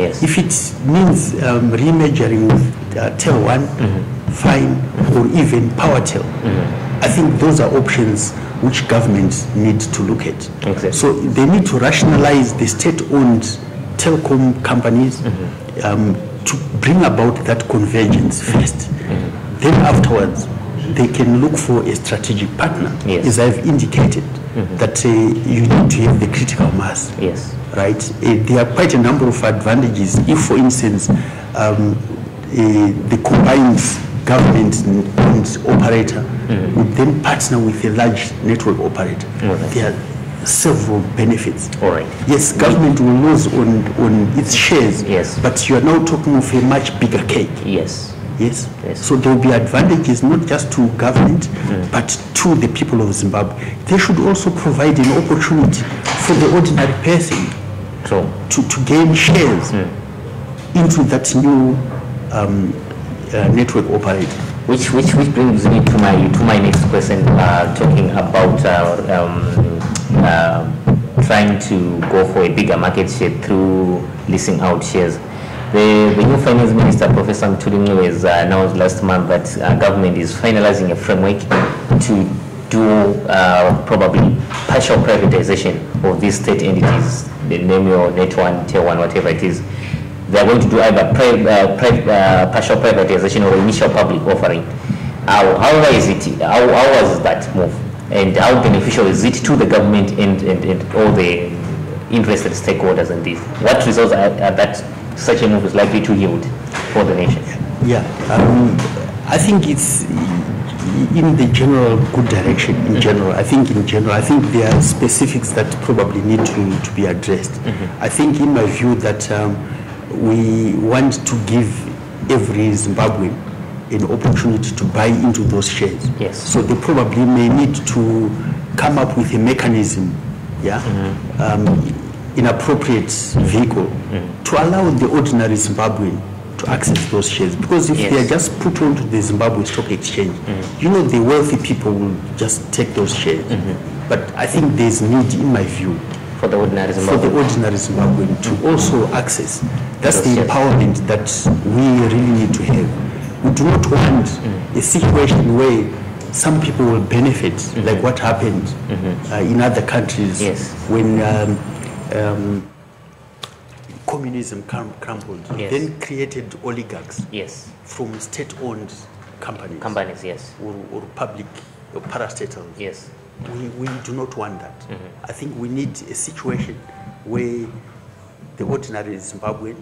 Yes. If it means remeasuring with Tel 1, fine, or even PowerTel, I think those are options which governments need to look at. Exactly. So they need to rationalize the state-owned telecom companies to bring about that convergence first. Then afterwards, they can look for a strategic partner, yes. as I've indicated, that you need to have the critical mass. Yes. Right? There are quite a number of advantages. If, for instance, the combined government and operator would then partner with a large network operator, there are several benefits. All right. Yes, government will lose on its shares, yes. but you are now talking of a much bigger cake. Yes. Yes. Yes. So there will be advantages not just to government, but to the people of Zimbabwe. They should also provide an opportunity for the ordinary person to gain shares into that new network operator. Which brings me to my next question, talking about trying to go for a bigger market share through leasing out shares. The new Finance Minister, Professor Mtukudzi, has announced last month that government is finalizing a framework to do probably partial privatization of these state entities, the name your NetOne, Tier 1, whatever it is. They are going to do either partial privatization or initial public offering. How was that move? And how beneficial is it to the government and all the interested stakeholders in this? What results are that such a move is likely to yield for the nation? Yeah, I think it's in the general good direction. In general, I think there are specifics that probably need to be addressed. I think, in my view, that we want to give every Zimbabwean an opportunity to buy into those shares. Yes. So they probably may need to come up with a mechanism, an appropriate vehicle to allow the ordinary Zimbabwean to access those shares. Because if they are just put onto the Zimbabwe Stock Exchange, you know, the wealthy people will just take those shares. But I think there's need, in my view, for the ordinary Zimbabwean to also access. That's the empowerment that we really need to have. We do not want a situation where some people will benefit, like what happened in other countries when communism crumbled, then created oligarchs from state-owned companies, or public or parastatals. Yes. We do not want that. I think we need a situation where the ordinary Zimbabwean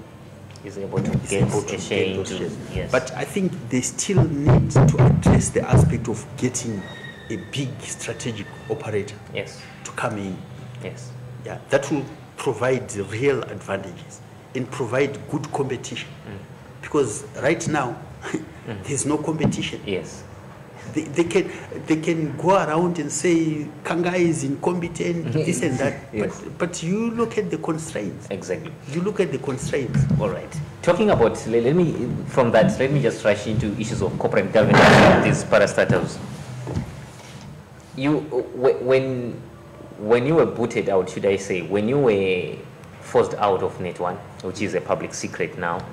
is able to get those shares. Yes. But I think they still need to address the aspect of getting a big strategic operator to come in. Yes. Yeah, that will provide real advantages and provide good competition. Because right now, there's no competition. Yes. They can go around and say Kangai is incompetent, this and that. But you look at the constraints. Exactly. You look at the constraints. All right. Talking about, let me just rush into issues of corporate governance and these parastatals. When you were booted out, should I say, when you were forced out of NetOne, which is a public secret now,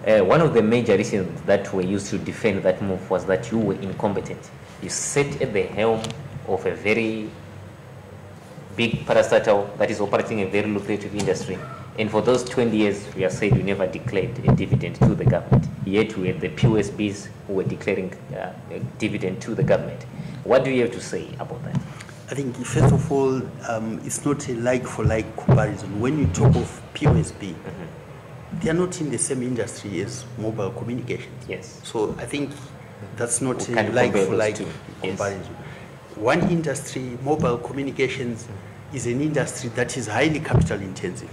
one of the major reasons that were used to defend that move was that you were incompetent. You sat at the helm of a very big parastatal that is operating a very lucrative industry. And for those 20 years, we have said you never declared a dividend to the government. Yet we had the POSBs who were declaring a dividend to the government. What do you have to say about that? I think, first of all, it's not a like-for-like comparison. When you talk of POSB, they are not in the same industry as mobile communications. Yes. So I think that's not a like-for-like comparison. One industry, mobile communications, is an industry that is highly capital intensive.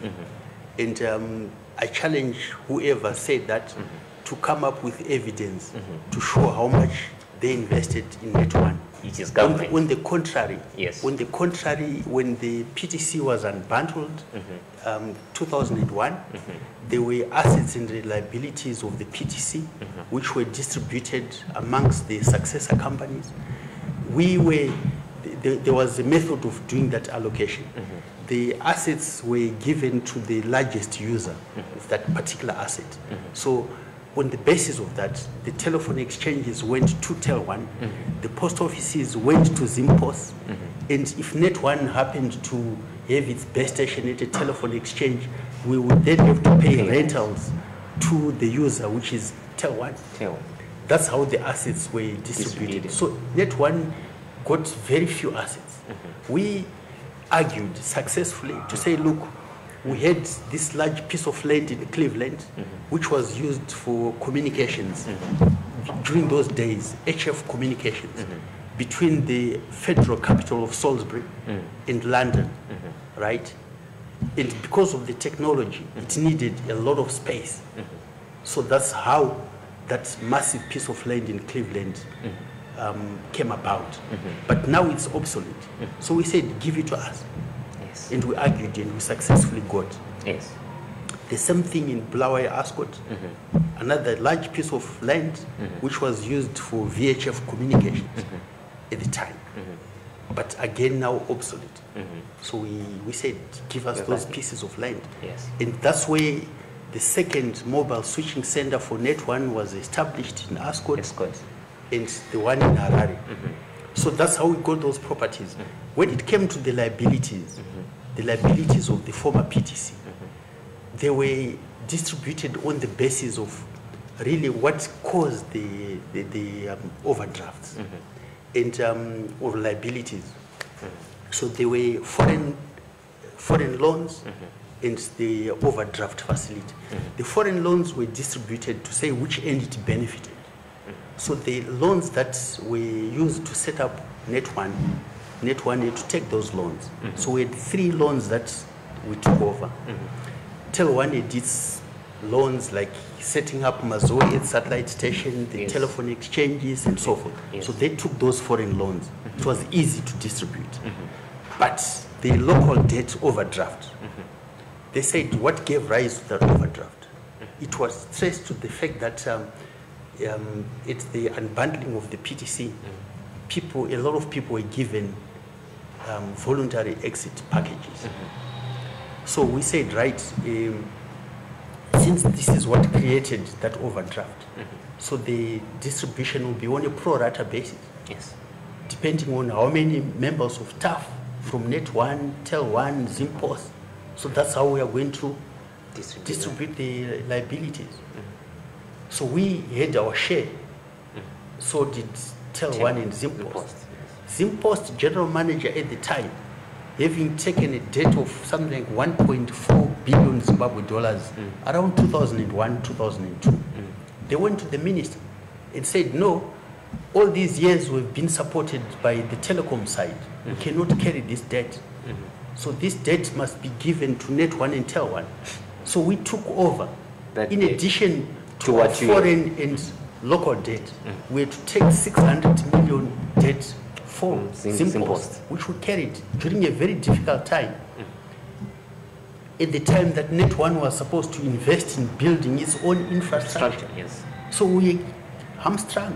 And I challenge whoever said that to come up with evidence to show how much they invested in NetOne. It is government. On the contrary, when the PTC was unbundled, 2001, there were assets and liabilities of the PTC, which were distributed amongst the successor companies. There was a method of doing that allocation. The assets were given to the largest user of that particular asset. So on the basis of that, the telephone exchanges went to Tel1, the post offices went to ZimPos, and if NetOne happened to have its base station at a telephone exchange, we would then have to pay rentals to the user, which is Tel1. That's how the assets were distributed. So NetOne got very few assets. We argued successfully to say, look, we had this large piece of land in Cleveland, which was used for communications during those days, HF communications, between the federal capital of Salisbury and London, right? And because of the technology, it needed a lot of space. So that's how that massive piece of land in Cleveland came about. But now it's obsolete. So we said, give it to us. And we argued and we successfully got. The same thing in Bulawayo Ascot, another large piece of land which was used for VHF communications at the time. But again now obsolete. So we said, give us those pieces of land. And that's where the second mobile switching center for NetOne was established in Ascot, and the one in Harare. So that's how we got those properties. When it came to the liabilities of the former PTC, they were distributed on the basis of really what caused the overdrafts and or liabilities. So there were foreign loans and the overdraft facility. The foreign loans were distributed to say which entity benefited. So the loans that were used to set up NetOne had to take those loans. So we had 3 loans that we took over. Tel1 had its loans like setting up Mazoe satellite station, the telephone exchanges and so forth. So they took those foreign loans. It was easy to distribute. But the local debt overdraft, they said what gave rise to that overdraft? It was traced to the fact that it's the unbundling of the PTC. A lot of people were given voluntary exit packages. So we said, right, since this is what created that overdraft, so the distribution will be on a pro rata basis, depending on how many members of staff from NetOne, Tel1, ZimPos. So that's how we are going to distribute the liabilities. So we had our share. So did Tel1 and ZimPos. ZimPos general manager at the time, having taken a debt of something like 1.4 billion Zimbabwe dollars around 2001, 2002. They went to the minister and said, no, all these years we've been supported by the telecom side. We cannot carry this debt. So this debt must be given to NetOne and Tel1. So we took over. In addition to our foreign and local debt, we had to take 600 million debt for ZimPos, which we carried during a very difficult time. At the time that NetOne was supposed to invest in building its own infrastructure. So we hamstrung.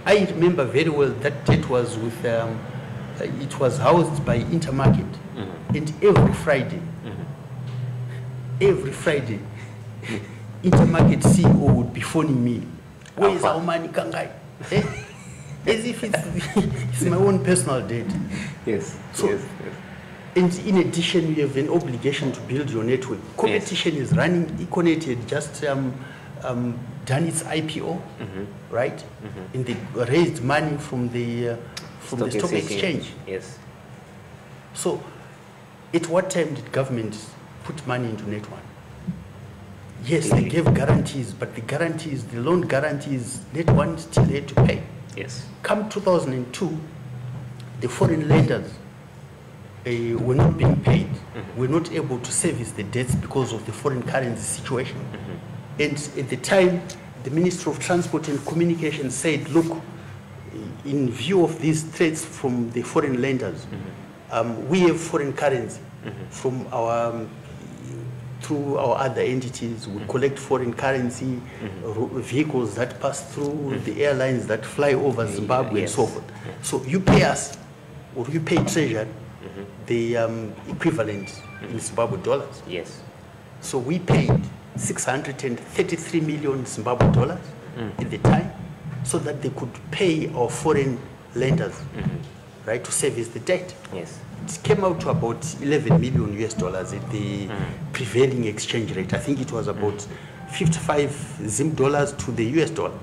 I remember very well that debt was with, it was housed by Intermarket. And every Friday, Intermarket CEO would be phoning me, where is our money, Kangai? As if it's my own personal debt. And in addition, you have an obligation to build your network. Competition is running. Econet had just done its IPO, right? And they raised money from the stock exchange. So, at what time did government put money into NetOne? Yes, they gave guarantees, but the loan guarantees, NetOne still had to pay. Come 2002, the foreign lenders were not being paid. Were not able to service the debts because of the foreign currency situation. And at the time, the Minister of Transport and Communication said, look, in view of these threats from the foreign lenders, we have foreign currency from our through our other entities. We collect foreign currency, vehicles that pass through, the airlines that fly over Zimbabwe and so forth. So you pay us, or you pay Treasury, the equivalent in Zimbabwe dollars. So we paid 633 million Zimbabwe dollars at the time, so that they could pay our foreign lenders, right, to service the debt. Yes. It came out to about 11 million US dollars at the prevailing exchange rate. I think it was about 55 Zim dollars to the US dollar.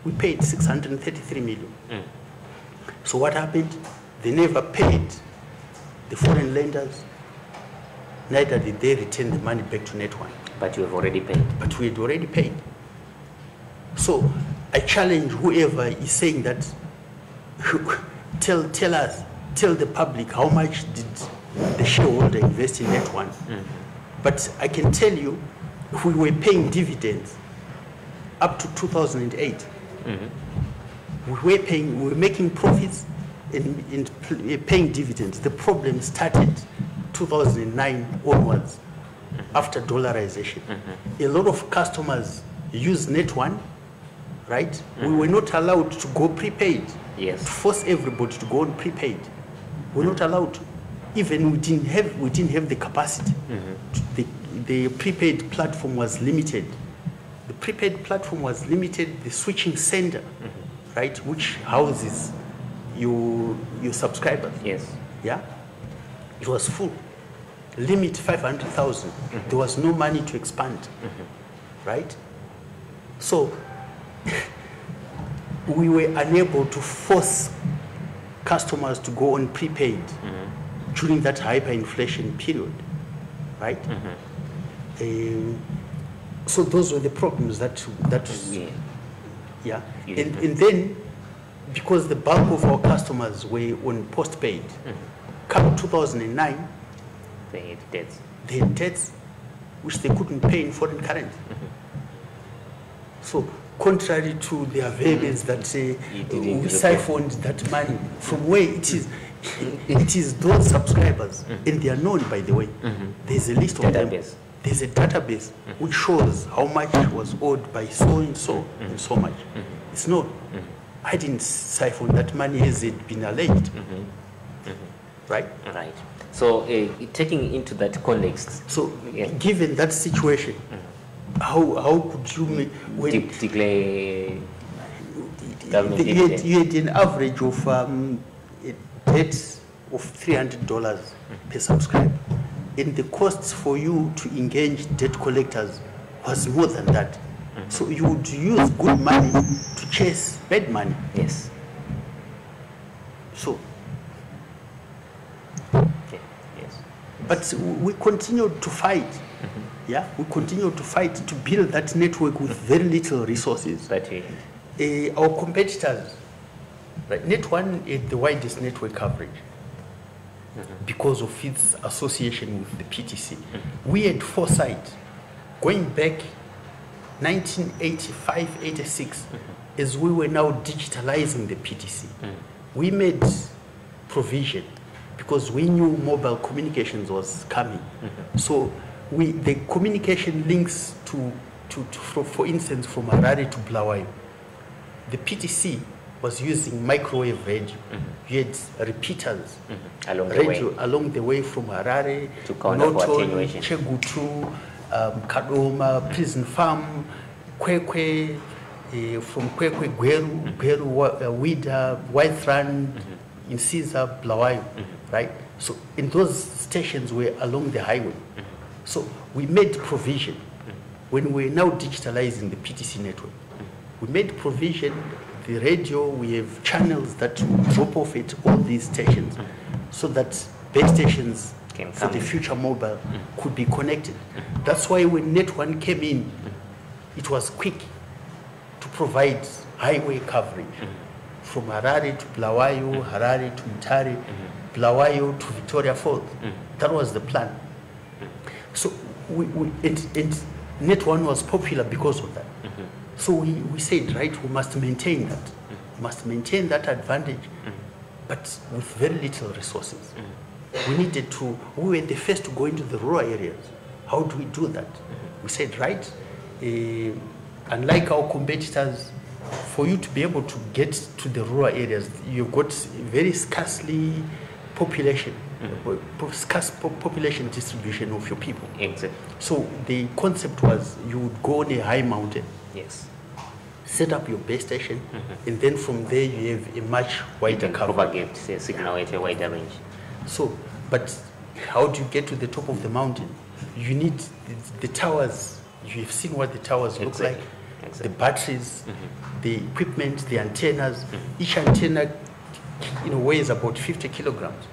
We paid 633 million. So what happened? They never paid the foreign lenders, neither did they return the money back to NetOne. But you have already paid. But we had already paid. So I challenge whoever is saying that, tell the public how much did the shareholder invest in NetOne. But I can tell you, we were paying dividends up to 2008. We were making profits in paying dividends. The problem started 2009 onwards, after dollarization. A lot of customers use NetOne, right? We were not allowed to go prepaid. Yes. To force everybody to go on prepaid. We're not allowed to. Even we didn't have the capacity. The prepaid platform was limited. The prepaid platform was limited. The switching center, right, which houses your subscribers. Yes. Yeah. It was full. Limit 500,000. There was no money to expand. Right. So we were unable to force customers to go on prepaid during that hyperinflation period, right? So those were the problems that yeah. And then, because the bulk of our customers were on postpaid, come 2009, they had debts. They had debts which they couldn't pay in foreign currency. So, contrary to their verbiage that say we siphoned that money, from where it is, it is those subscribers, and they are known, by the way. There's a list of them. There's a database which shows how much was owed by so and so and so much. It's known. I didn't siphon that money as it been alleged. Right? Right. So, taking into that context. So, given that situation, how could you make declare you had an average of a debt of $300 per subscriber, and the costs for you to engage debt collectors was more than that. So you would use good money to chase bad money. Yes. So. Yes. But we continued to fight. Yeah, we continued to fight to build that network with very little resources. Our competitors, right, NetOne had the widest network coverage because of its association with the PTC. We had foresight going back 1985-86 as we were now digitalizing the PTC. We made provision because we knew mobile communications was coming. So the communication links for instance, from Harare to Bulawayo, the PTC was using microwave radio. You had repeaters along the way from Harare to NetOne, Chegutu, Kadoma, Prison Farm, Kwekwe, from Kwekwe, Gweru, Wida, Whiterun, in Caesar, Bulawayo, right? So, in those stations were along the highway. So, we made provision when we're now digitalizing the PTC network. We made provision, the radio, we have channels that drop off at all these stations so that base stations for the future mobile could be connected. That's why when NetOne came in, it was quick to provide highway coverage from Harare to Bulawayo, Harare to Mutare, Bulawayo to Victoria Falls. That was the plan. So and NetOne was popular because of that. So we said, right, we must maintain that. We must maintain that advantage, but with very little resources. We were the first to go into the rural areas. How do we do that? We said, right, unlike our competitors, for you to be able to get to the rural areas, you've got very scarcely population. scarce population distribution of your people. Exactly. So the concept was you would go on a high mountain, Yes. set up your base station, and then from there you have a much wider And cover. propagate the signal at a wider range. So, but how do you get to the top of the mountain? You need the towers. You have seen what the towers look like. Exactly. The batteries, the equipment, the antennas. Each antenna, weighs about 50 kilograms.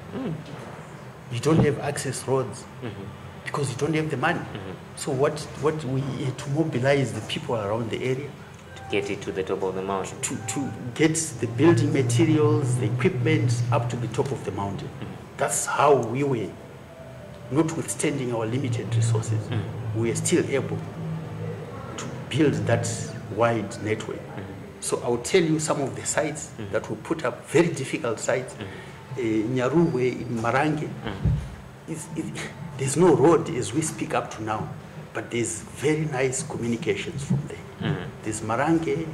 You don't have access roads because you don't have the money. So what we had to mobilize the people around the area To get it to the top of the mountain. to get the building materials, the equipment up to the top of the mountain. That's how we were, notwithstanding our limited resources, we were still able to build that wide network. So I'll tell you some of the sites that were put up, very difficult sites. Nyarungwe in Marange, there's no road as we speak up to now, but there's very nice communications from there. There's Marange,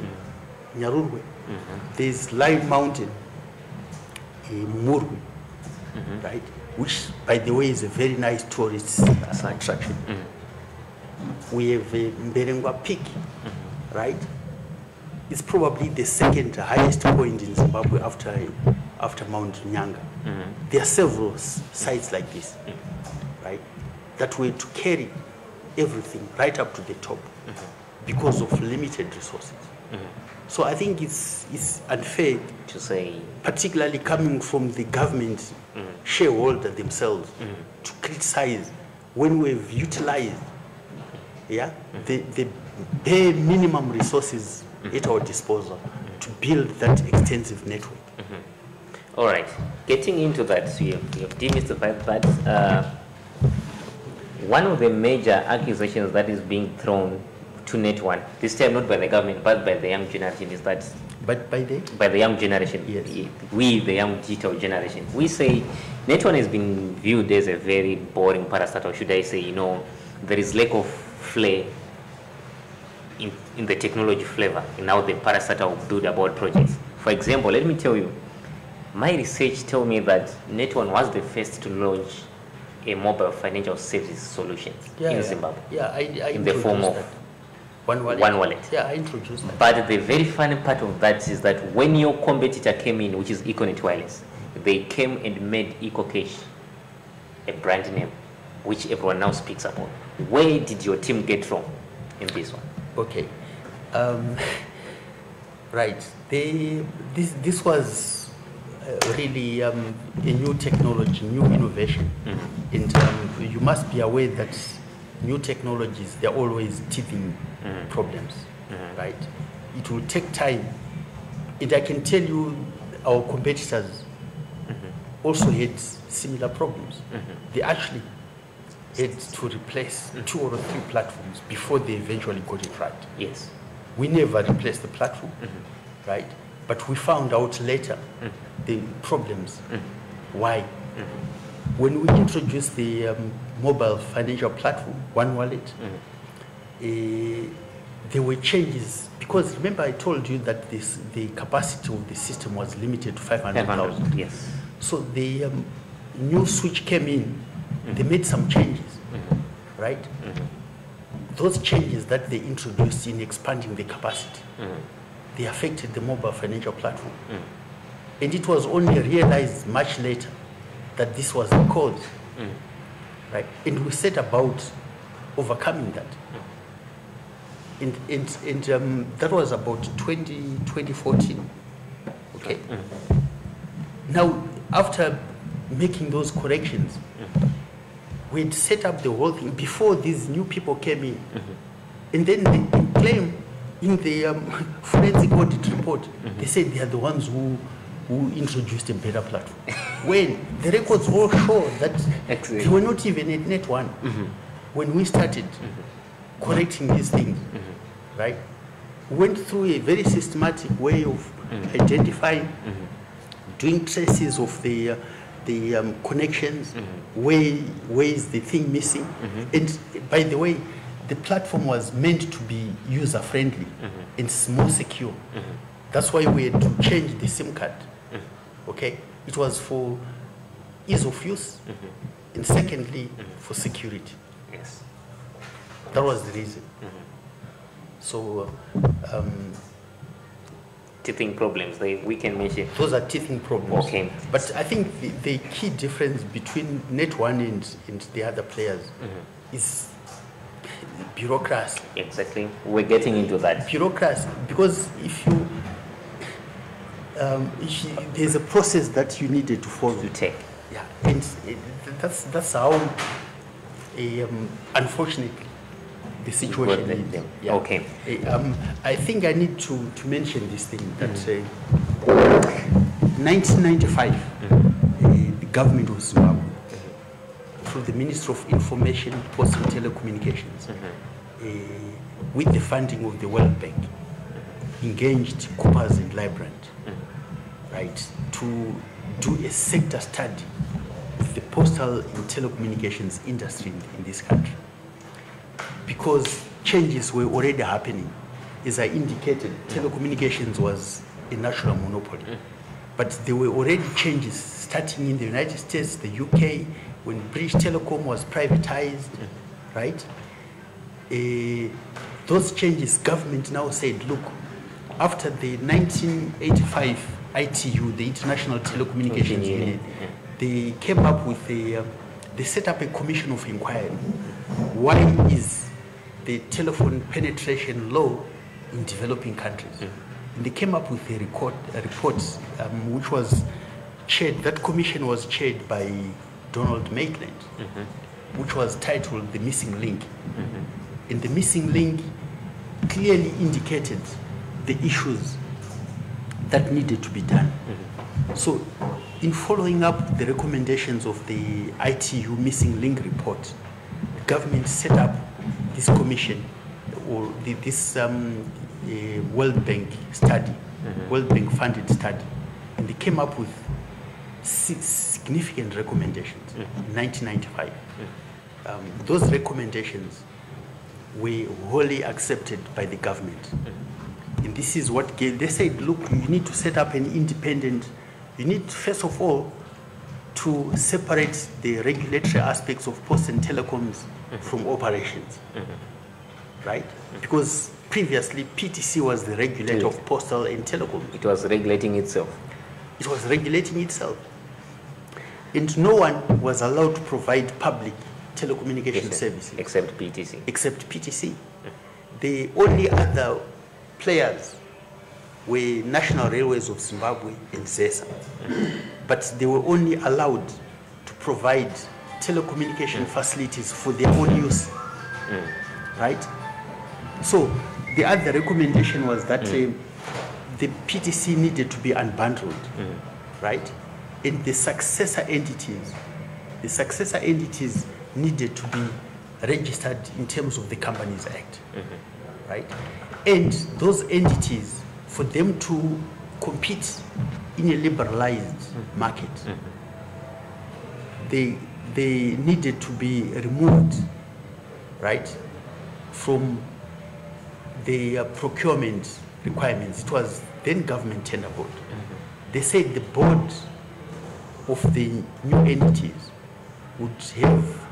Nyarungwe, there's Live Mountain, Mourns, right? Which, by the way, is a very nice tourist attraction. We have Mberengwa Peak, right? It's probably the second highest point in Zimbabwe after Mount Nyanga. There are several sites like this, right? That way to carry everything right up to the top because of limited resources. So I think it's unfair To say, particularly coming from the government shareholder themselves, to criticize when we've utilized the bare minimum resources at our disposal to build that extensive network. all right, getting into that, you have demystified that. One of the major accusations that is being thrown to NetOne, this time not by the government but by the young generation, is that But by the young generation, yes, we, the young digital generation, we say NetOne has been viewed as a very boring parastatal. Should I say, there is lack of flair in the technology flavor in how the parastatal build about projects. For example, let me tell you, my research told me that NetOne was the first to launch a mobile financial service solution in Zimbabwe. Yeah, I in the form of that. One wallet. Yeah, I introduced that. But the very funny part of that is that when your competitor came in, which is Econet Wireless, they came and made EcoCash a brand name, which everyone now speaks about. Where did your team get from in this one? Okay. Right. This was really a new technology, new innovation. And you must be aware that new technologies, they're always teething problems, right? It will take time. And I can tell you our competitors also had similar problems. They actually had to replace 2 or 3 platforms before they eventually got it right. Yes. We never replaced the platform, right? But we found out later the problems. Why? When we introduced the mobile financial platform, One Wallet, there were changes. Because remember I told you that the capacity of the system was limited to 500,000. Yes. So the new switch came in, they made some changes, right? Those changes that they introduced in expanding the capacity, they affected the mobile financial platform. And it was only realized much later that this was the cause, right? And we set about overcoming that. And that was about 2014, okay? Now, after making those corrections, we'd set up the whole thing before these new people came in. And then they claim in the forensic audit report, they said they are the ones who introduced a better platform. When the records all show that they were not even at NetOne when we started correcting these things, right? We went through a very systematic way of identifying, doing traces of the connections, where is the thing missing. And by the way, the platform was meant to be user-friendly and more secure. That's why we had to change the SIM card. Okay, it was for ease of use, and secondly, for security. Yes. That was the reason. So, teething problems, we can mention. Those are teething problems. Okay. But I think the key difference between NetOne and the other players is bureaucracy. Exactly. We're getting into that. Bureaucracy, because if you there's a process that you needed to follow. To take. Yeah, and that's how, unfortunately, the situation is. Yeah. Okay. I think I need to mention this thing that 1995, the government of Zimbabwe, through the Ministry of Information, Posts and Telecommunications, with the funding of the World Bank, engaged Coopers and Librand, right, to do a sector study of the postal and telecommunications industry in this country. Because changes were already happening. As I indicated, telecommunications was a national monopoly. But there were already changes starting in the United States, the UK, when British Telecom was privatized, right? Those changes, government now said, look, after the 1985 ITU, the International Telecommunications Union, they came up with they set up a commission of inquiry. Why is the telephone penetration low in developing countries? And they came up with a report which was chaired, that commission was chaired by Donald Maitland, which was titled The Missing Link. And the missing link clearly indicated the issues that needed to be done. So in following up the recommendations of the ITU Missing Link report, the government set up this commission, or this World Bank study, World Bank funded study, and they came up with significant recommendations in 1995. Those recommendations were wholly accepted by the government. And this is what they said, look, you need to set up an independent, you need first of all to separate the regulatory aspects of post and telecoms from operations, right? Because previously PTC was the regulator of postal and telecom. It was regulating itself. It was regulating itself. And no one was allowed to provide public telecommunication services. Except PTC. Except PTC. The only other players were National Railways of Zimbabwe and ZESA. But they were only allowed to provide telecommunication facilities for their own use, right? So the other recommendation was that the PTC needed to be unbundled, right? And the successor entities needed to be registered in terms of the Companies Act, right? And those entities, for them to compete in a liberalized market, they needed to be removed, right, from the procurement requirements. It was then government tender board. They said the board of the new entities would have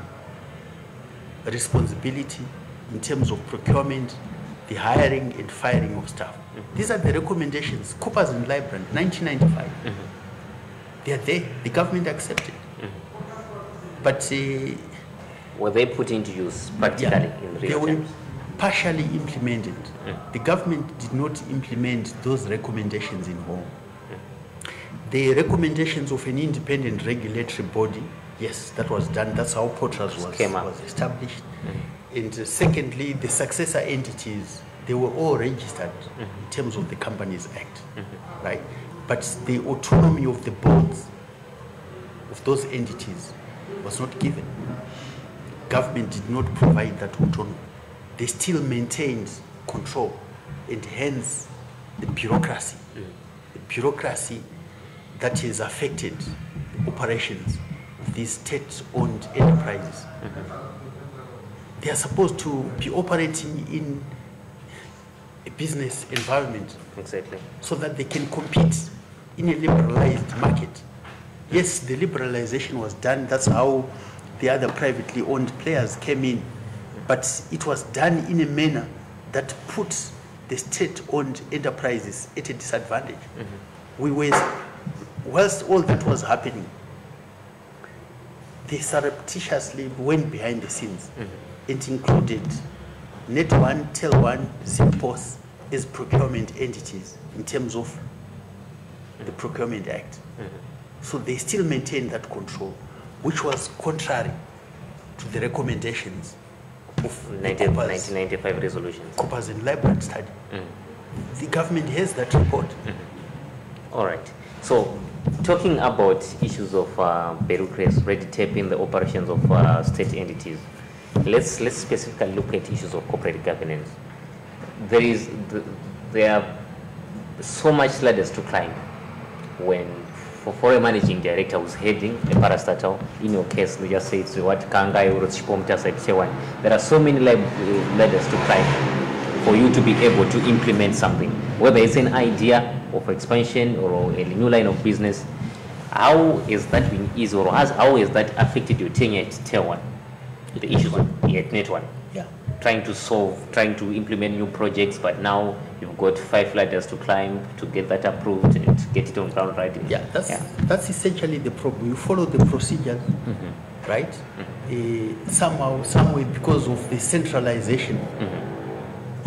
a responsibility in terms of procurement, the hiring and firing of staff. These are the recommendations, Coopers and Librand, 1995. They are there, the government accepted. But were they put into use practically in real they were terms? partially implemented. The government did not implement those recommendations in whole. The recommendations of an independent regulatory body, yes, that was done. That's how Portals was established. And secondly, the successor entities, they were all registered in terms of the Companies Act, right? But the autonomy of the boards of those entities was not given. Government did not provide that autonomy. They still maintained control, and hence the bureaucracy. The bureaucracy that has affected the operations of these state-owned enterprises. They are supposed to be operating in a business environment, exactly, so that they can compete in a liberalized market. Yes, the liberalization was done. That's how the other privately owned players came in. But it was done in a manner that put the state-owned enterprises at a disadvantage. We were, whilst all that was happening, they surreptitiously went behind the scenes. It included NetOne, TelOne, Zanu-PF as procurement entities in terms of the Procurement Act. So they still maintain that control, which was contrary to the recommendations of 1995 resolution. Coppers and Library study. The government has that report. All right. So, talking about issues of bureaucracy, red tape in the operations of state entities, let's specifically look at issues of corporate governance. There are so much ladders to climb when for a managing director who's heading a parastatal. In your case, we just say it's what Kangai or Chipomta said. There are so many ladders to climb for you to be able to implement something, whether it's an idea of expansion or a new line of business. How is that been easy, or how has that affected your tenure at TelOne? The issues at NetOne. Yeah. Trying to implement new projects, but now you've got 5 ladders to climb to get that approved and to get it on ground right. Yeah, that's essentially the problem. You follow the procedures, right? Somewhere because of the centralization,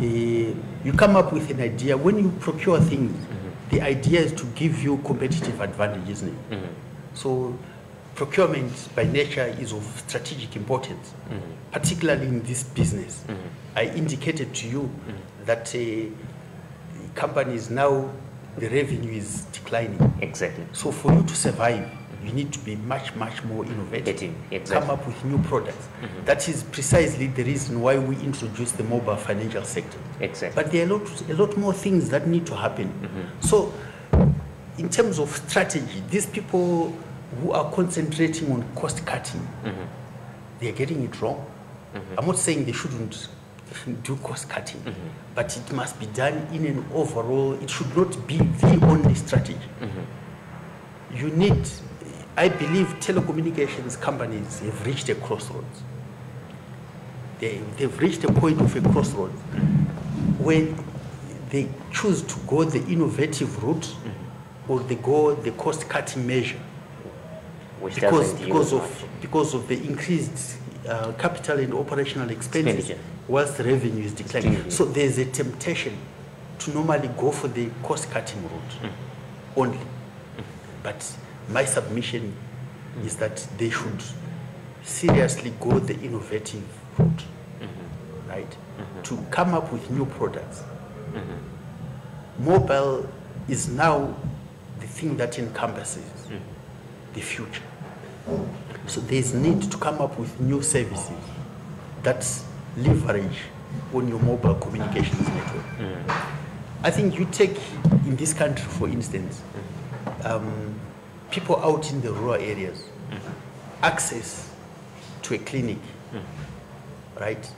you come up with an idea. When you procure things, the idea is to give you competitive advantage, isn't it? So procurement by nature is of strategic importance, particularly in this business. I indicated to you that companies now, the revenue is declining. Exactly. So for you to survive, you need to be much more innovative. Come up with new products. That is precisely the reason why we introduced the mobile financial sector. Exactly. But there are a lot more things that need to happen. So in terms of strategy, these people who are concentrating on cost cutting, they are getting it wrong. I'm not saying they shouldn't do cost cutting, but it must be done in an overall, it should not be the only strategy. You need, I believe telecommunications companies have reached a crossroads. They've reached a point of a crossroads when they choose to go the innovative route or they go the cost cutting measure. Because of the increased capital and operational expenditure, whilst the revenue is declining. So there's a temptation to normally go for the cost-cutting route only. But my submission is that they should seriously go the innovative route, right? To come up with new products. Mobile is now the thing that encompasses the future. So there's need to come up with new services that leverage on your mobile communications network. I think you take, in this country, for instance, people out in the rural areas, access to a clinic, right?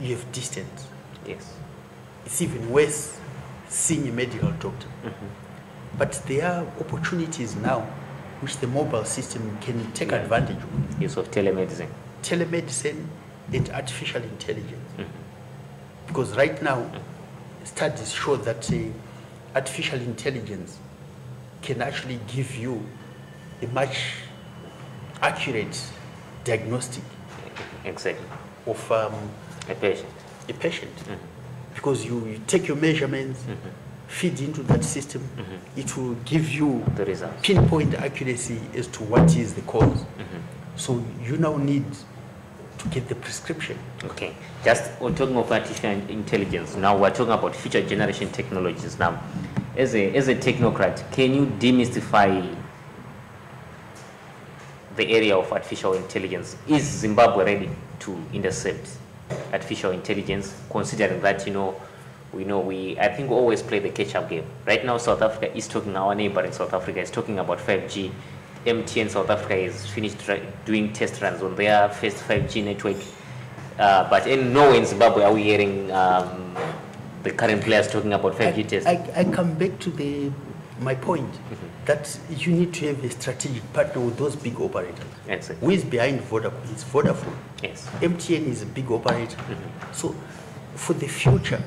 You have distance. Yes. It's even worse seeing a medical doctor. But there are opportunities now which the mobile system can take advantage of. Use of telemedicine. Telemedicine and artificial intelligence. Because right now, studies show that artificial intelligence can actually give you a much accurate diagnostic of a patient. Because you take your measurements, feed into that system, it will give you the results, pinpoint accuracy as to what is the cause. So you now need to get the prescription. Okay, just on talking of artificial intelligence, now we're talking about future generation technologies. Now, as a technocrat, can you demystify the area of artificial intelligence? Is Zimbabwe ready to intercept artificial intelligence, considering that, I think we always play the catch-up game. Right now, South Africa is talking, our neighbor in South Africa is talking about 5G. MTN South Africa is finished doing test runs on their first 5G network. But nowhere in Zimbabwe are we hearing the current players talking about 5G tests. I come back to my point. that you need to have a strategic partner with those big operators. Exactly. Who is behind Vodafone? It's Vodafone. Yes. MTN is a big operator. So for the future,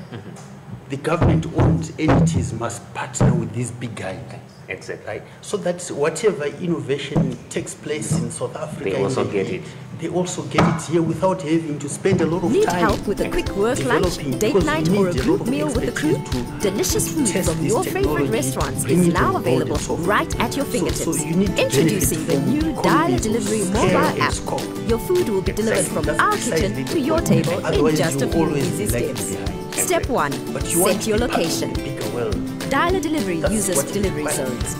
the government-owned entities must partner with these big guys. Exactly. Right? So that whatever innovation takes place in South Africa, They also get it. They also get it here without having to spend a lot of Need time. help with a quick work lunch, date night, or a group meal with the crew? Delicious food from your favorite restaurants is now available right at your fingertips. Introducing the new Dialer Delivery mobile app. Your food will be delivered from our kitchen to your table in just a few easy steps. Step 1. Set your location. Dialer Delivery uses delivery zones.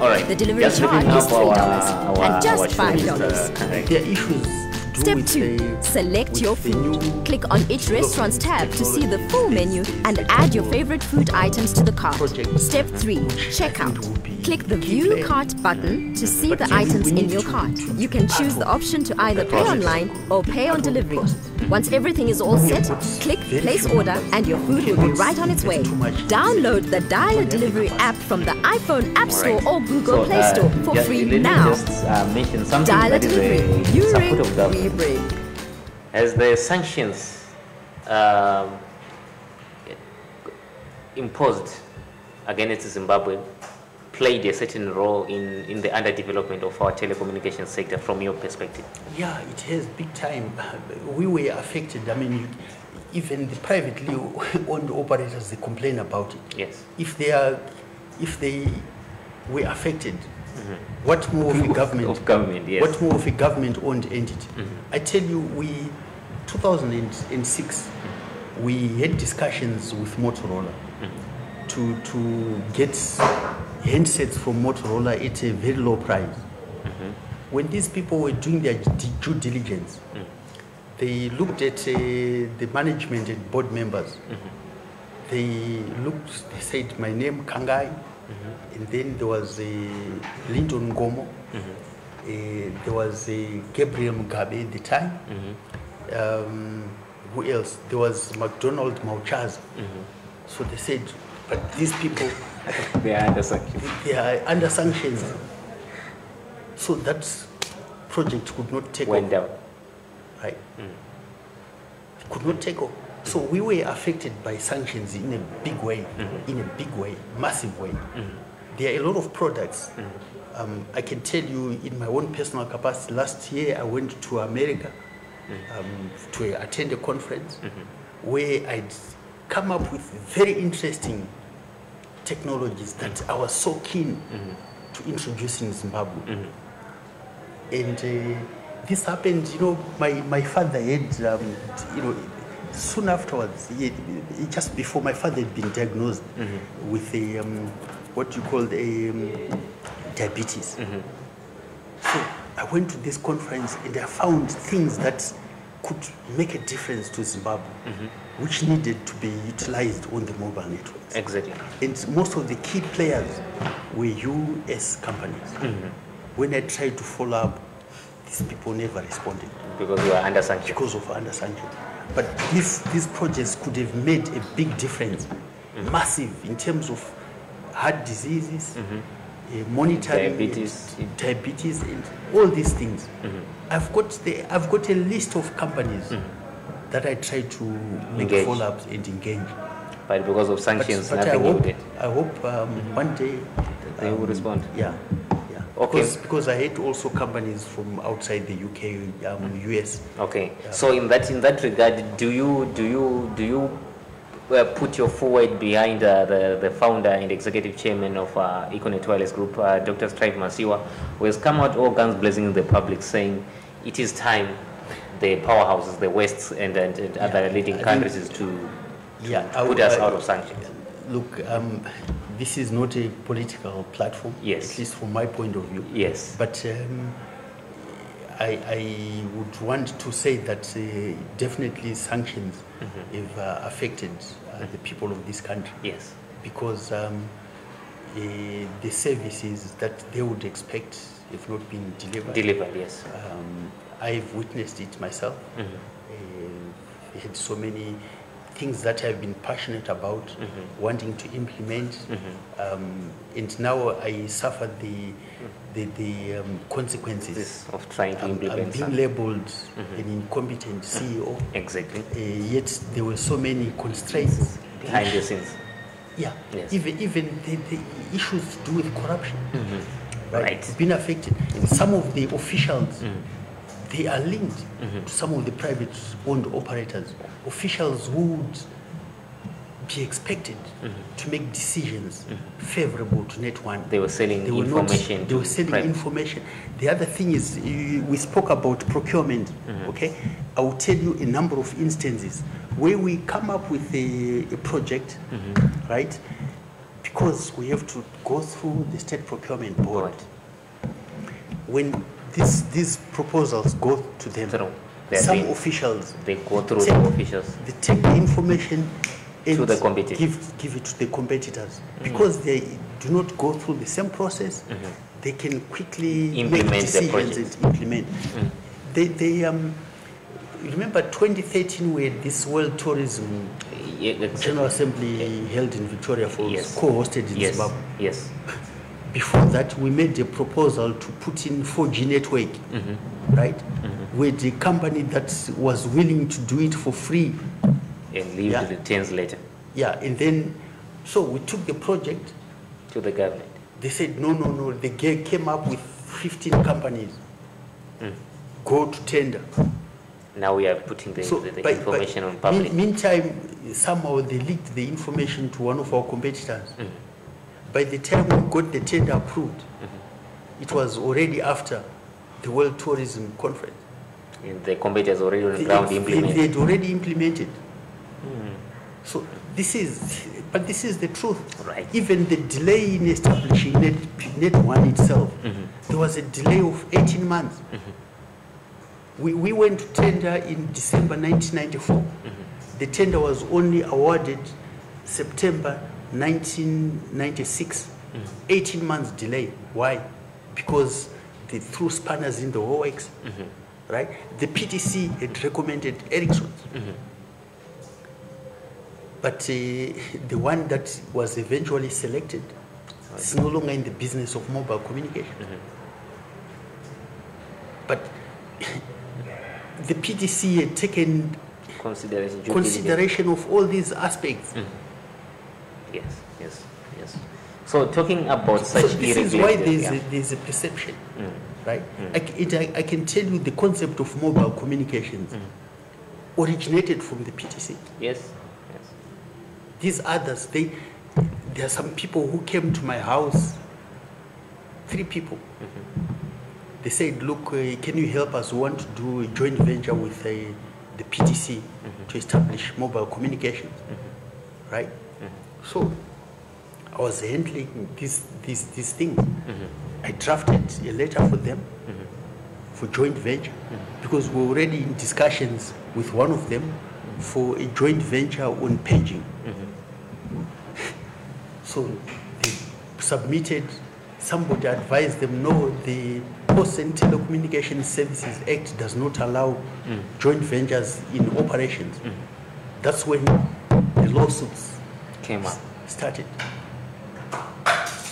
All right. The delivery Just charge looking is up $3 and just our $5. There are issues to do Step with 2. Select with your the food. new Click on each restaurant's tab to see the full menu and add your favorite food items to the cart. Step 3. Checkout. Click the View Cart button to see the items in your cart. You can choose the option to either pay online or pay on delivery. Once everything is all set, click Place Order and your food will be right on its way. Download the Dialer Delivery app from the iPhone App Store or Google Play Store for free now. Mention something Dialer that is Delivery. a You support ring, of government. we bring. As the sanctions imposed against Zimbabwe played a certain role in the underdevelopment of our telecommunication sector from your perspective? Yeah, it has big time. We were affected. I mean, even the privately owned operators, they complain about it. Yes. If they were affected, what more of a government? Of government, yes. What more of a government-owned entity? I tell you, 2006, we had discussions with Motorola to get handsets from Motorola at a very low price. When these people were doing their due diligence, they looked at the management and board members. They said, my name Kangai, and then there was Lyndon Ngomo, there was Gabriel Mugabe at the time. Who else? There was McDonald Mauchaza. So they said, but these people, They are under sanctions. they are under sanctions. So that project could not take Went off. down. Right? Could not take off. So we were affected by sanctions in a big way, massive way. There are a lot of products. I can tell you in my own personal capacity, last year I went to America to attend a conference where I'd come up with very interesting technologies that I was so keen to introduce in Zimbabwe. And this happened, my father had, soon afterwards, just before my father had been diagnosed with a, what you call diabetes. So I went to this conference and I found things that could make a difference to Zimbabwe, which needed to be utilized on the mobile networks. Exactly. And most of the key players were US companies. When I tried to follow up, these people never responded. Because we are under sanctions. Because of under sanctions. But these projects could have made a big difference, massive, in terms of heart diseases, monitoring, diabetes, and all these things. I've got a list of companies that I try to make follow-ups and engage. But because of sanctions, but nothing you did. I hope one day they will respond. Yeah. Okay. Because I had also companies from outside the UK, US. Okay. So in that regard, do you put your full weight behind the founder and executive chairman of Econet Wireless Group, Dr. Strive Masiwa, who has come out all guns blazing in the public, saying it is time the powerhouses, the West and other leading countries to put us out of sanctions? Look, this is not a political platform, yes, at least from my point of view. Yes. But I would want to say that definitely sanctions have affected the people of this country. Yes. Because the services that they would expect have not been delivered. Delivered, yes. I've witnessed it myself. We had so many things that I've been passionate about, wanting to implement, and now I suffer the consequences of trying to implement. I'm being labeled an incompetent CEO. Exactly. Yet there were so many constraints behind the scenes. Yeah. Yes. Even the issues to do with corruption. Right. Been affected. Some of the officials, they are linked to some of the private-owned operators. Officials would be expected to make decisions favorable to NetOne. They were selling information. They were selling information. The other thing is, we spoke about procurement. Okay, I will tell you a number of instances where we come up with a project, right? Because we have to go through the State Procurement Board. When these proposals go to them, some officials, they go through the officials. They take the information and to the competitors. Give it to the competitors. Because they do not go through the same process, they can quickly implement make decisions the project. and implement. They remember 2013 where this World Tourism General Assembly held in Victoria Falls, co-hosted in Zimbabwe. Yes. Before that, we made a proposal to put in 4G network, right? With the company that was willing to do it for free. And leave the returns later. Yeah, and then, so we took the project to the government. They said, no. They came up with 15 companies. Go to tender. Now we are putting the information on public. Meantime, somehow they leaked the information to one of our competitors. By the time we got the tender approved, it was already after the World Tourism Conference. And the competitors already on the ground implemented. They had already implemented. So this is the truth. Right. Even the delay in establishing NetOne itself, there was a delay of 18 months. We went to tender in December 1994. The tender was only awarded September 1996. 18 months delay. Why? Because they threw spanners in the works. Right? The PTC had recommended Ericsson. But the one that was eventually selected is no longer in the business of mobile communication. But the PTC had taken consideration of all these aspects. Yes. So talking about such this is why there's a perception, right? I can tell you the concept of mobile communications originated from the PTC. Yes. These others, there are some people who came to my house, 3 people. They said, look, can you help us? We want to do a joint venture with the PTC to establish mobile communications, right? So I was handling these things. I drafted a letter for them for joint venture because we were already in discussions with one of them for a joint venture on paging. So they submitted, somebody advised them, no, the Post and Telecommunication Services Act does not allow joint ventures in operations. That's when the lawsuits came up. Started.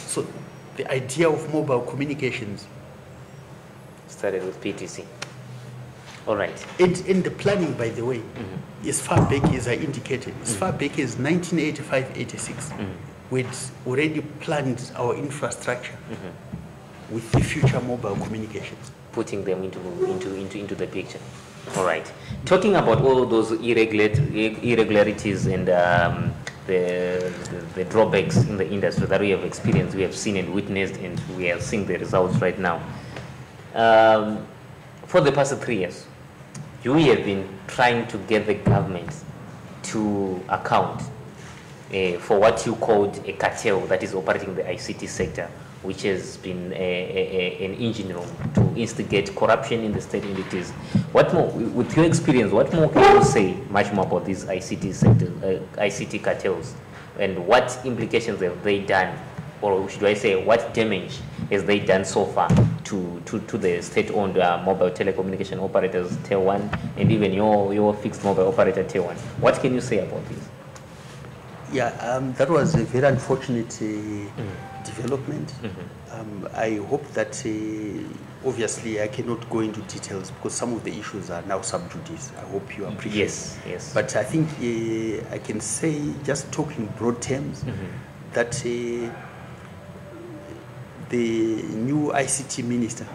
So the idea of mobile communications started with PTC. All right. And the planning, by the way, as far back as I indicated, as far back as 1985-86, we'd already planned our infrastructure with the future mobile communications. Putting them into the picture. All right. Talking about all those irregularities and the drawbacks in the industry that we have experienced, we have seen and witnessed, and we are seeing the results right now. For the past 3 years, you have been trying to get the government to account for what you called a cartel that is operating the ICT sector, which has been an engine room to instigate corruption in the state entities. What more, with your experience, what more can you say much more about these ICT sector, ICT cartels, and what implications have they done or should I say, what damage has they done so far to the state-owned mobile telecommunication operators, Tier 1, and even your fixed mobile operator, Tier 1? What can you say about this? Yeah, that was a very unfortunate development. I hope that, obviously, I cannot go into details because some of the issues are now sub judice. I hope you appreciate. Yes, yes. But I think I can say, just talking broad terms, that the new ICT minister,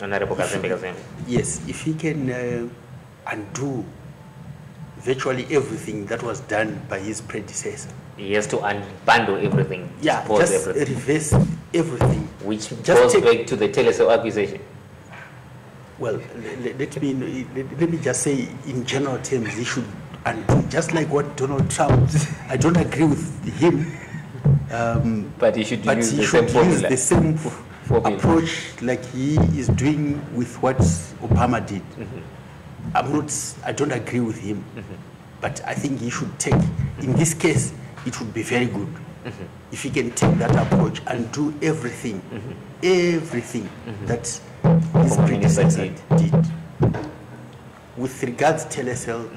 Honorable Kazembe. Yes, if he can undo virtually everything that was done by his predecessor. He has to unbundle everything. Yeah, just everything. reverse everything. Which just goes back to the telecell accusation. Well, let me just say, in general terms, he should undo, just like what Donald Trump. I don't agree with him. But he should use the same approach like he is doing with what Obama did. I don't agree with him, but I think he should take, in this case, it would be very good if he can take that approach and do everything, everything that his predecessor did. With regards to telecell,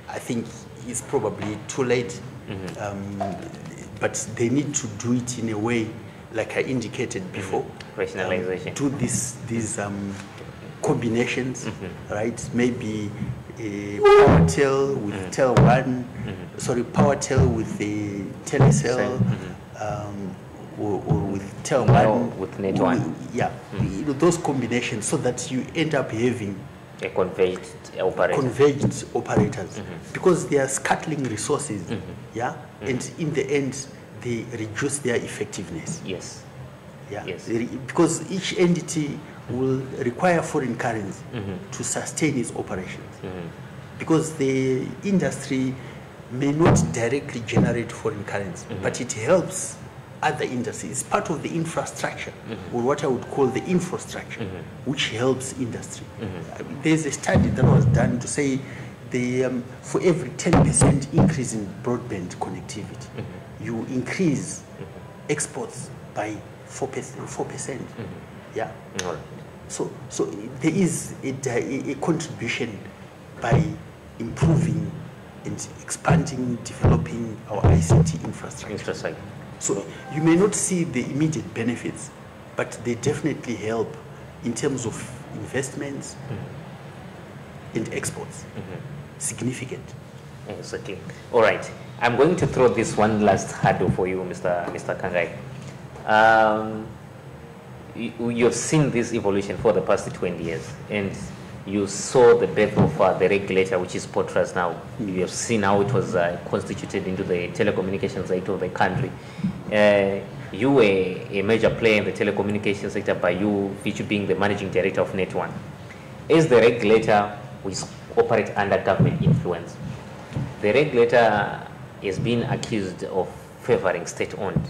I think it's probably too late, but they need to do it in a way, like I indicated before, rationalization. Do these combinations, right? Maybe a PowerTel with Tel 1, sorry, PowerTel with the telecell, or with Tel 1 with NetOne. Yeah, those combinations, so that you end up having a converged operators, because they are scuttling resources, yeah, and in the end they reduce their effectiveness. Yes. Yeah. Yes. Because each entity will require foreign currency to sustain its operations, because the industry may not directly generate foreign currency, but it helps other industries. It's part of the infrastructure, or what I would call the infrastructure, which helps industry. There's a study that was done to say for every 10% increase in broadband connectivity, you increase exports by 4%. Yeah. So there is a contribution by improving and expanding, developing our ICT infrastructure. So you may not see the immediate benefits, but they definitely help in terms of investments and exports. Significant. Exactly. All right. I'm going to throw this one last hurdle for you, Mr. Kangai. You have seen this evolution for the past 20 years, and you saw the birth of the regulator, which is Potras now. You have seen how it was constituted into the telecommunications sector of the country. You were a major player in the telecommunications sector by you, which being the managing director of NetOne. As the regulator, which operates under government influence, the regulator is being accused of favoring state-owned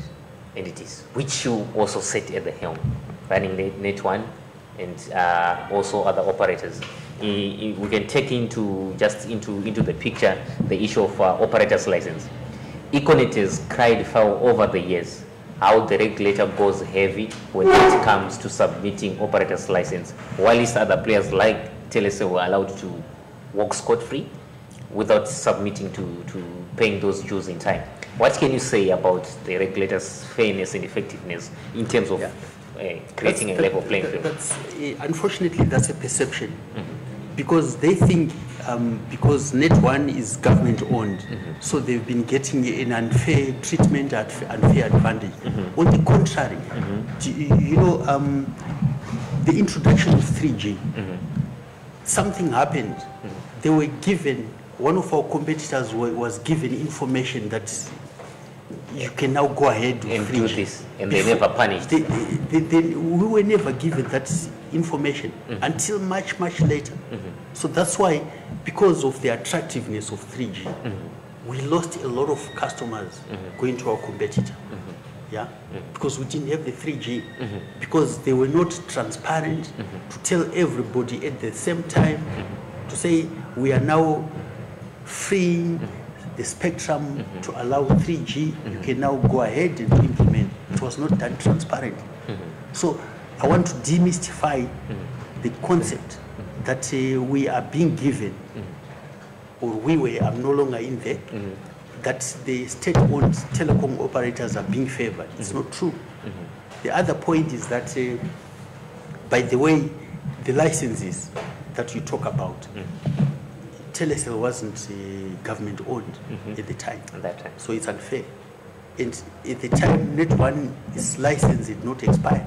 entities, which you also sit at the helm, running NetOne and also other operators. We can take into the picture the issue of operators license. Econet has cried foul over the years how the regulator goes heavy when it comes to submitting operators license, while other players like Telecel were allowed to walk scot-free without submitting to paying those dues in time. What can you say about the regulator's fairness and effectiveness in terms of creating a level playing field? Unfortunately, that's a perception, because they think because NetOne is government owned, so they've been getting an unfair treatment, unfair advantage. On the contrary, you know, the introduction of 3G, something happened. They were given, one of our competitors was given information that you can now go ahead and do this, and they never punished. We were never given that information until much later. So that's why, because of the attractiveness of 3G, we lost a lot of customers going to our competitor. Yeah, because we didn't have the 3G, because they were not transparent to tell everybody at the same time to say we are now freeing the spectrum to allow 3G, you can now go ahead and implement. It was not done transparently. So I want to demystify the concept that we are being given, or I'm no longer in there, that the state-owned telecom operators are being favored. It's not true. The other point is that, by the way, the licenses that you talk about, Telecel wasn't government-owned at the time. At that time. So it's unfair. And at the time, NetOne's license did not expire.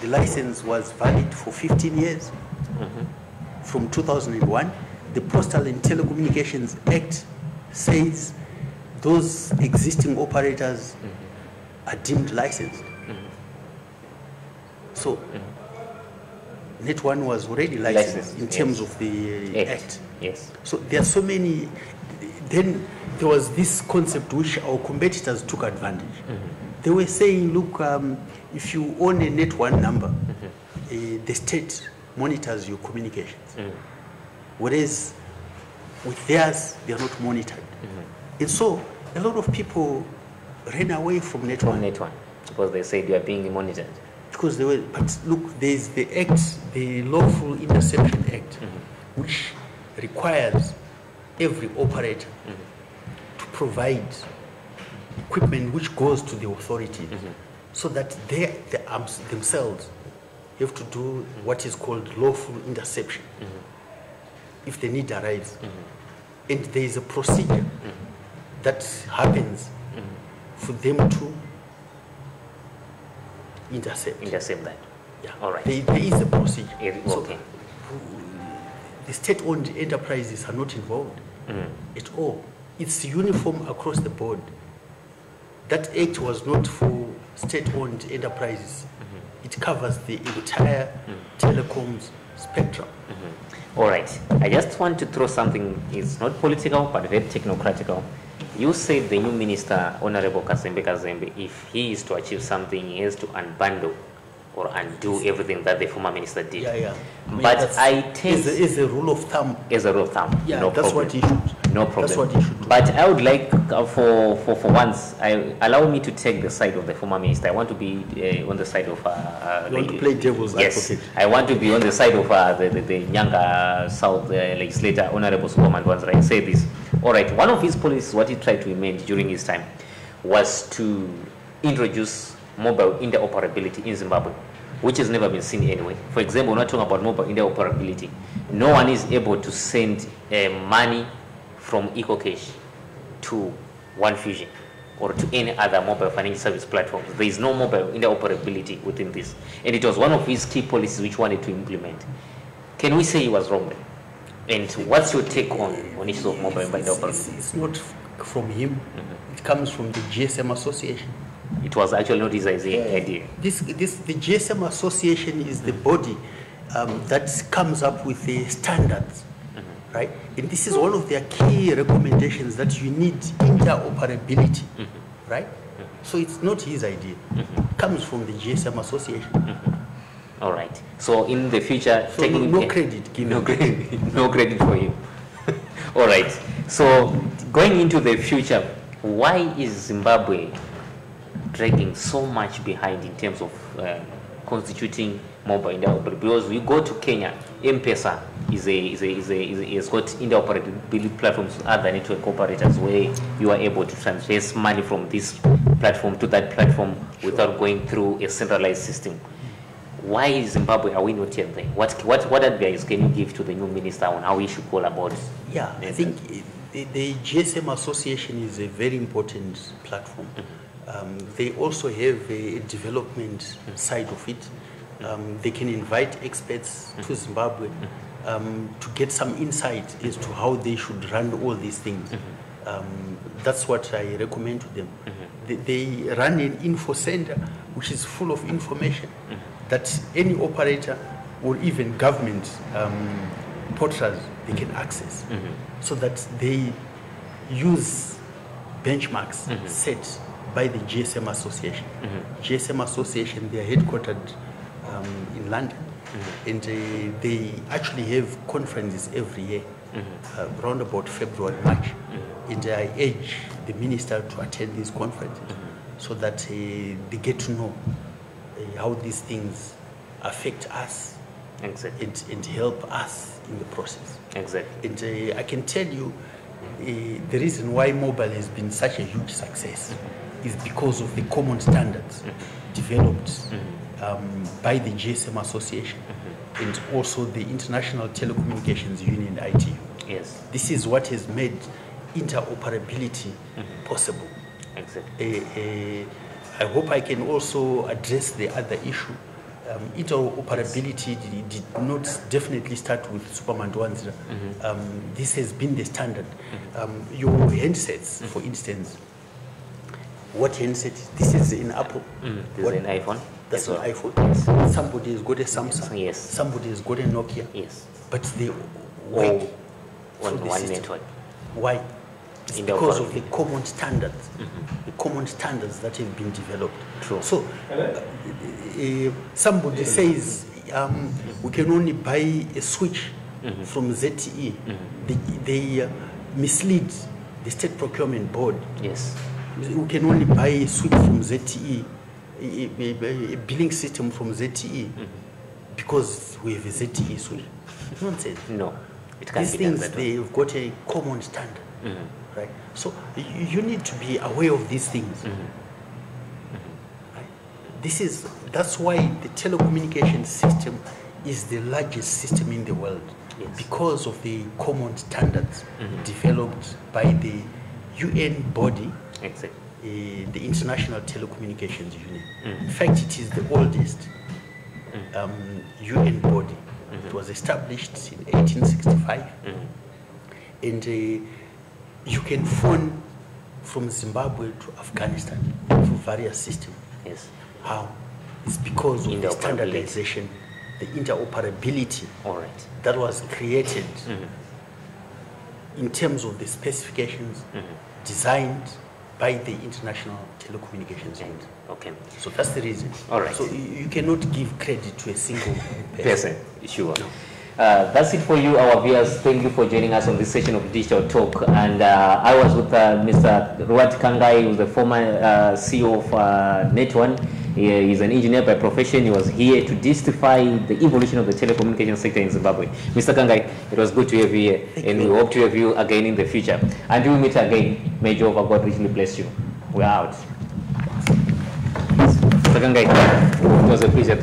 The license was valid for 15 years. From 2001, the Postal and Telecommunications Act says those existing operators are deemed licensed. So NetOne was already licensed in terms of the Act. Yes. So there are so many. Then there was this concept which our competitors took advantage. They were saying, look, if you own a NetOne number, the state monitors your communications. Whereas with theirs, they are not monitored. And so a lot of people ran away from NetOne. From NetOne, because they said you are being monitored. Because they were, but look, there's the Act, the Lawful Interception Act, which requires every operator to provide equipment which goes to the authorities, so that the arms themselves have to do what is called lawful interception if the need arises. And there is a procedure that happens for them to intercept. Intercept that. Yeah. All right. There is a procedure. Okay. So the state-owned enterprises are not involved at all. It's uniform across the board. That act was not for state-owned enterprises. It covers the entire telecoms spectrum. All right. I just want to throw something. It's not political, but very technocratical. You said the new minister, Honorable Kazembe, if he is to achieve something, he has to unbundle or undo everything that the former minister did. Yeah. But I take is a rule of thumb. As a rule of thumb. Yeah, no that's problem. what he should. No problem. That's what he should do. But I would like, for once, allow me to take the side of the former minister. I want to be on the side of. You want to play devil's advocate? I want to be on the side of the younger South legislator, Honorable Superman Wanzra. Say this. All right. One of his policies, what he tried to implement during his time, was to introduce mobile interoperability in Zimbabwe, which has never been seen anyway. For example, we're not talking about mobile interoperability. No one is able to send money from EcoCash to OneFusion or to any other mobile financial service platform. There is no mobile interoperability within this. And it was one of his key policies which he wanted to implement. Can we say he was wrong then? And what's your take on issues of mobile interoperability? It's not from him. It comes from the GSM Association. It was actually not his idea. The GSM Association is the body that comes up with the standards, right? And this is one of their key recommendations, that you need interoperability, right? So it's not his idea. It comes from the GSM Association. All right. So in the future, so no credit given. No credit for you. All right. So going into the future, why is Zimbabwe dragging so much behind in terms of constituting mobile interoperability? Because we go to Kenya, M-Pesa has got interoperability platforms, other network operators, where you are able to transfer money from this platform to that platform without going through a centralized system. Why is Zimbabwe, are we not yet there? What advice can you give to the new minister on how we should go about it? Yeah, I think the GSM Association is a very important platform. They also have a development side of it. They can invite experts to Zimbabwe to get some insight as to how they should run all these things. That's what I recommend to them. They run an info center which is full of information that any operator or even government portals they can access, so that they use benchmarks set by the GSM Association. GSM Association, they are headquartered in London, and they actually have conferences every year around about February, March. And I urge the minister to attend this conference so that they get to know how these things affect us and help us in the process. Exactly. And I can tell you the reason why mobile has been such a huge success is because of the common standards developed by the GSM Association and also the International Telecommunications Union, ITU. Yes. This is what has made interoperability possible. Exactly. I hope I can also address the other issue. Interoperability did not definitely start with Superman 1.0. This has been the standard. Your handsets, for instance, what handset? This is an Apple. This is an iPhone. That's an iPhone. Yes. Somebody has got a Samsung. Yes. Somebody has got a Nokia. Yes. But they work on through the one system. network. Why? It's because of the common standards, the common standards that have been developed. True. So, somebody says we can only buy a switch from ZTE. They mislead the State Procurement Board. Yes. We can only buy a switch from ZTE, a billing system from ZTE, because we have a ZTE switch. Nonsense. No, it can't These be done things, that way. they've got a common standard. Right? So you need to be aware of these things. Right? That's why the telecommunication system is the largest system in the world, because of the common standards developed by the UN body, the International Telecommunications Union. In fact, it is the oldest UN body. It was established in 1865, and you can phone from Zimbabwe to Afghanistan for various systems. Yes. How? It's because of the standardization, the interoperability that was created in terms of the specifications designed by the International Telecommunications Union. Okay. So that's the reason. All right. So you cannot give credit to a single person. Sure. No. That's it for you, our viewers. Thank you for joining us on this session of Digital Talk. And I was with Mr. Kangai, who's the former CEO of NetOne. He's an engineer by profession. He was here to demystify the evolution of the telecommunication sector in Zimbabwe. Mr. Kangai, it was good to have you here, and we hope to have you again in the future. Until we meet again, may Jehovah God richly bless you. We're out. Mr. Kangai, it was a pleasure.